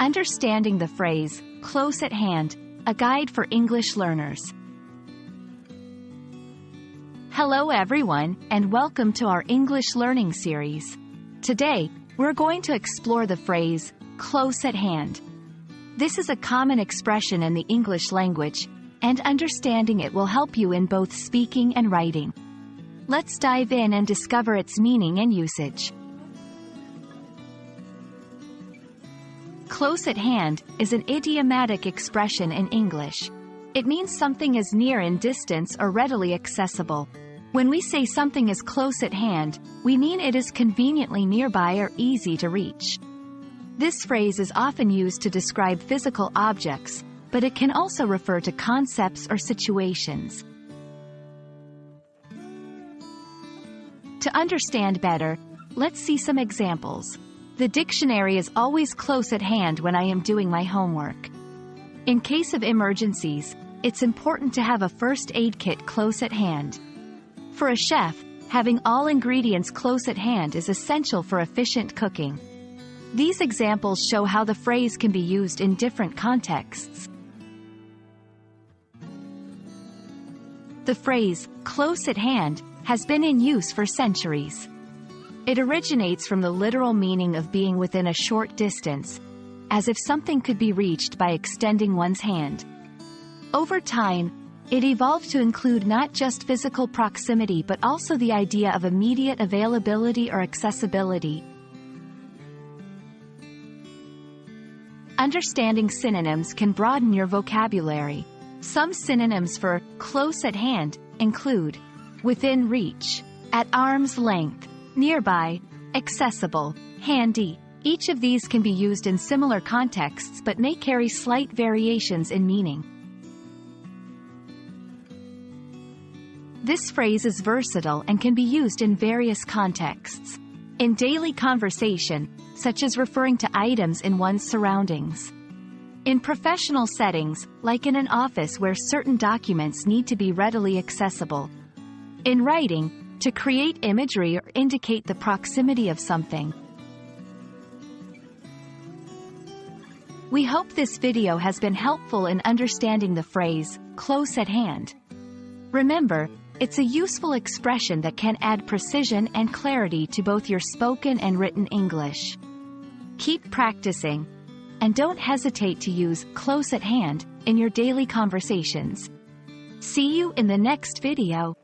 Understanding the phrase, close at hand, a guide for English learners. Hello everyone, and welcome to our English learning series. Today, we're going to explore the phrase, close at hand. This is a common expression in the English language, and understanding it will help you in both speaking and writing. Let's dive in and discover its meaning and usage. Close at hand is an idiomatic expression in English. It means something is near in distance or readily accessible. When we say something is close at hand, we mean it is conveniently nearby or easy to reach. This phrase is often used to describe physical objects, but it can also refer to concepts or situations. To understand better, let's see some examples. The dictionary is always close at hand when I am doing my homework. In case of emergencies, it's important to have a first aid kit close at hand. For a chef, having all ingredients close at hand is essential for efficient cooking. These examples show how the phrase can be used in different contexts. The phrase, close at hand, has been in use for centuries. It originates from the literal meaning of being within a short distance, as if something could be reached by extending one's hand. Over time, it evolved to include not just physical proximity but also the idea of immediate availability or accessibility. Understanding synonyms can broaden your vocabulary. Some synonyms for close at hand include within reach, at arm's length, nearby, accessible, handy. Each of these can be used in similar contexts but may carry slight variations in meaning. This phrase is versatile and can be used in various contexts. In daily conversation, such as referring to items in one's surroundings. In professional settings, like in an office where certain documents need to be readily accessible. In writing, to create imagery or indicate the proximity of something. We hope this video has been helpful in understanding the phrase, close at hand. Remember, it's a useful expression that can add precision and clarity to both your spoken and written English. Keep practicing, and don't hesitate to use close at hand in your daily conversations. See you in the next video.